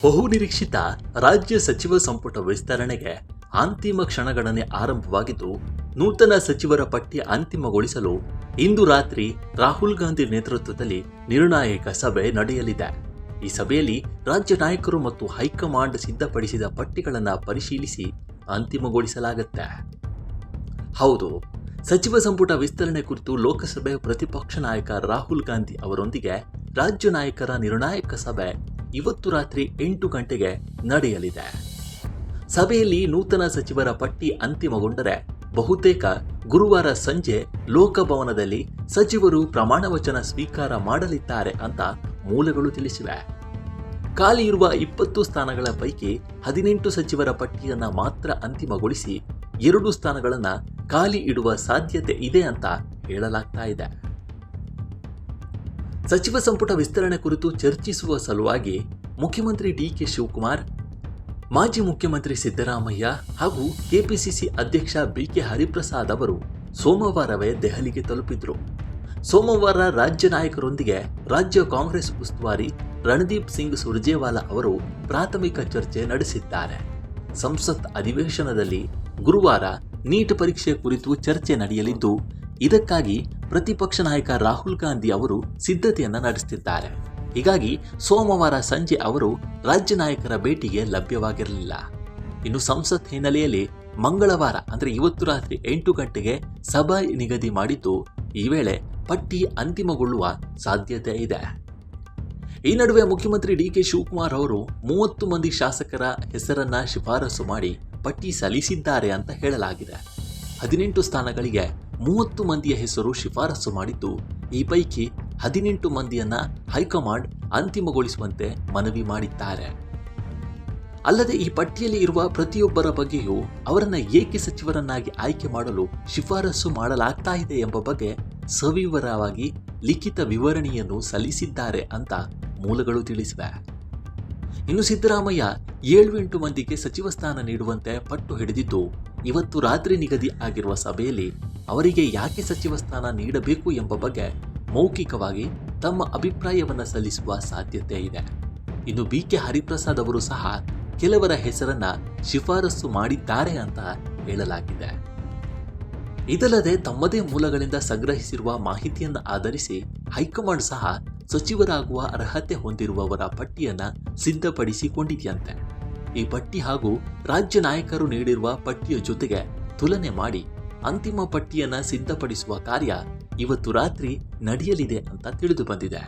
ಬಹುನಿರೀಕ್ಷಿತ ರಾಜ್ಯ ಸಚಿವ ಸಂಪುಟ ವಿಸ್ತರಣೆಗೆ ಅಂತಿಮ ಕ್ಷಣಗಣನೆ ಆರಂಭವಾಗಿದ್ದು, ನೂತನ ಸಚಿವರ ಪಟ್ಟಿ ಅಂತಿಮಗೊಳಿಸಲು ಇಂದು ರಾತ್ರಿ ರಾಹುಲ್ ಗಾಂಧಿ ನೇತೃತ್ವದಲ್ಲಿ ನಿರ್ಣಾಯಕ ಸಭೆ ನಡೆಯಲಿದೆ. ಈ ಸಭೆಯಲ್ಲಿ ರಾಜ್ಯ ನಾಯಕರು ಮತ್ತು ಹೈಕಮಾಂಡ್ ಸಿದ್ಧಪಡಿಸಿದ ಪಟ್ಟಿಗಳನ್ನು ಪರಿಶೀಲಿಸಿ ಅಂತಿಮಗೊಳಿಸಲಾಗುತ್ತೆ. ಹೌದು, ಸಚಿವ ಸಂಪುಟ ವಿಸ್ತರಣೆ ಕುರಿತು ಲೋಕಸಭೆ ಪ್ರತಿಪಕ್ಷ ನಾಯಕ ರಾಹುಲ್ ಗಾಂಧಿ ಅವರೊಂದಿಗೆ ರಾಜ್ಯ ನಾಯಕರ ನಿರ್ಣಾಯಕ ಸಭೆ ಇವತ್ತು ರಾತ್ರಿ 8 ಗಂಟೆಗೆ ನಡೆಯಲಿದೆ. ಸಭೆಯಲ್ಲಿ ನೂತನ ಸಚಿವರ ಪಟ್ಟಿ ಅಂತಿಮಗೊಂಡರೆ ಬಹುತೇಕ ಗುರುವಾರ ಸಂಜೆ ಲೋಕಭವನದಲ್ಲಿ ಸಚಿವರು ಪ್ರಮಾಣ ವಚನ ಸ್ವೀಕಾರ ಮಾಡಲಿದ್ದಾರೆ ಅಂತ ಮೂಲಗಳು ತಿಳಿಸಿವೆ. ಖಾಲಿ ಇರುವ 20 ಸ್ಥಾನಗಳ ಪೈಕಿ 18 ಸಚಿವರ ಪಟ್ಟಿಯನ್ನು ಮಾತ್ರ ಅಂತಿಮಗೊಳಿಸಿ 2 ಸ್ಥಾನಗಳನ್ನು ಖಾಲಿ ಇಡುವ ಸಾಧ್ಯತೆ ಇದೆ ಅಂತ ಹೇಳಲಾಗ್ತಾ ಇದೆ. ಸಚಿವ ಸಂಪುಟ ವಿಸ್ತರಣೆ ಕುರಿತು ಚರ್ಚಿಸುವ ಸಲುವಾಗಿ ಮುಖ್ಯಮಂತ್ರಿ ಡಿ.ಕೆ. ಶಿವಕುಮಾರ್, ಮಾಜಿ ಮುಖ್ಯಮಂತ್ರಿ ಸಿದ್ದರಾಮಯ್ಯ ಹಾಗೂ ಕೆಪಿಸಿಸಿ ಅಧ್ಯಕ್ಷ ಬಿ.ಕೆ. ಹರಿಪ್ರಸಾದ್ ಅವರು ಸೋಮವಾರವೇ ದೆಹಲಿಗೆ ತಲುಪಿದ್ರು. ಸೋಮವಾರ ರಾಜ್ಯ ನಾಯಕರೊಂದಿಗೆ ರಾಜ್ಯ ಕಾಂಗ್ರೆಸ್ ಉಸ್ತುವಾರಿ ರಣದೀಪ್ ಸಿಂಗ್ ಸುರ್ಜೇವಾಲಾ ಅವರು ಪ್ರಾಥಮಿಕ ಚರ್ಚೆ ನಡೆಸಿದ್ದಾರೆ. ಸಂಸತ್ ಅಧಿವೇಶನದಲ್ಲಿ ಗುರುವಾರ ನೀಟ್ ಪರೀಕ್ಷೆ ಕುರಿತು ಚರ್ಚೆ ನಡೆಯಲಿದ್ದು, ಇದಕ್ಕಾಗಿ ಪ್ರತಿಪಕ್ಷ ನಾಯಕ ರಾಹುಲ್ ಗಾಂಧಿ ಅವರು ಸಿದ್ಧತೆಯನ್ನು ನಡೆಸುತ್ತಿದ್ದಾರೆ. ಹೀಗಾಗಿ ಸೋಮವಾರ ಸಂಜೆ ಅವರು ರಾಜ್ಯ ನಾಯಕರ ಭೇಟಿಗೆ ಲಭ್ಯವಾಗಿರಲಿಲ್ಲ. ಇನ್ನು ಸಂಸತ್ ಹಿನ್ನೆಲೆಯಲ್ಲಿ ಮಂಗಳವಾರ ಅಂದರೆ ಇವತ್ತು ರಾತ್ರಿ 8 ಗಂಟೆಗೆ ಸಭೆ ನಿಗದಿ ಮಾಡಿದ್ದು, ಈ ವೇಳೆ ಪಟ್ಟಿ ಅಂತಿಮಗೊಳ್ಳುವ ಸಾಧ್ಯತೆ ಇದೆ. ಈ ನಡುವೆ ಮುಖ್ಯಮಂತ್ರಿ ಡಿ.ಕೆ. ಶಿವಕುಮಾರ್ ಅವರು 30 ಮಂದಿ ಶಾಸಕರ ಹೆಸರನ್ನ ಶಿಫಾರಸು ಮಾಡಿ ಪಟ್ಟಿ ಸಲ್ಲಿಸಿದ್ದಾರೆ ಅಂತ ಹೇಳಲಾಗಿದೆ. 18 ಸ್ಥಾನಗಳಿಗೆ 30 ಮಂದಿಯ ಹೆಸರು ಶಿಫಾರಸು ಮಾಡಿದ್ದು, ಈ ಪೈಕಿ 18 ಮಂದಿಯನ್ನ ಹೈಕಮಾಂಡ್ ಅಂತಿಮಗೊಳಿಸುವಂತೆ ಮನವಿ ಮಾಡಿದ್ದಾರೆ. ಅಲ್ಲದೆ ಈ ಪಟ್ಟಿಯಲ್ಲಿ ಇರುವ ಪ್ರತಿಯೊಬ್ಬರ ಬಗ್ಗೆಯೂ ಅವರನ್ನ ಏಕೆ ಸಚಿವರನ್ನಾಗಿ ಆಯ್ಕೆ ಮಾಡಲು ಶಿಫಾರಸು ಮಾಡಲಾಗ್ತಾ ಇದೆ ಎಂಬ ಬಗ್ಗೆ ಸವಿವರವಾಗಿ ಲಿಖಿತ ವಿವರಣೆಯನ್ನು ಸಲ್ಲಿಸಿದ್ದಾರೆ ಅಂತ ಮೂಲಗಳು ತಿಳಿಸಿವೆ. ಇನ್ನು ಸಿದ್ದರಾಮಯ್ಯ 7-8 ಮಂದಿಗೆ ಸಚಿವ ಸ್ಥಾನ ನೀಡುವಂತೆ ಪಟ್ಟು ಹಿಡಿದಿದ್ದು, ಇವತ್ತು ರಾತ್ರಿ ನಿಗದಿ ಆಗಿರುವ ಸಭೆಯಲ್ಲಿ ಅವರಿಗೆ ಯಾಕೆ ಸಚಿವ ಸ್ಥಾನ ನೀಡಬೇಕು ಎಂಬ ಬಗ್ಗೆ ಮೌಖಿಕವಾಗಿ ತಮ್ಮ ಅಭಿಪ್ರಾಯವನ್ನು ಸಲ್ಲಿಸುವ ಸಾಧ್ಯತೆ ಇದೆ. ಇನ್ನು ಬಿ.ಕೆ. ಹರಿಪ್ರಸಾದ್ ಅವರು ಸಹ ಕೆಲವರ ಹೆಸರನ್ನ ಶಿಫಾರಸು ಮಾಡಿದ್ದಾರೆ ಅಂತ ಹೇಳಲಾಗಿದೆ. ಇದಲ್ಲದೆ ತಮ್ಮದೇ ಮೂಲಗಳಿಂದ ಸಂಗ್ರಹಿಸಿರುವ ಮಾಹಿತಿಯನ್ನು ಆಧರಿಸಿ ಹೈಕಮಾಂಡ್ ಸಹ ಸಚಿವರಾಗುವ ಅರ್ಹತೆ ಹೊಂದಿರುವವರ ಪಟ್ಟಿಯನ್ನ ಸಿದ್ಧಪಡಿಸಿಕೊಂಡಿದೆಯಂತೆ. ಈ ಪಟ್ಟಿ ಹಾಗೂ ರಾಜ್ಯ ನಾಯಕರು ನೀಡಿರುವ ಪಟ್ಟಿಯ ಜೊತೆಗೆ ತುಲನೆ ಮಾಡಿ ಅಂತಿಮ ಪಟ್ಟಿಯನ್ನ ಸಿದ್ಧಪಡಿಸುವ ಕಾರ್ಯ ಇವತ್ತು ರಾತ್ರಿ ನಡೆಯಲಿದೆ ಅಂತ ತಿಳಿದು ಬಂದಿದೆ.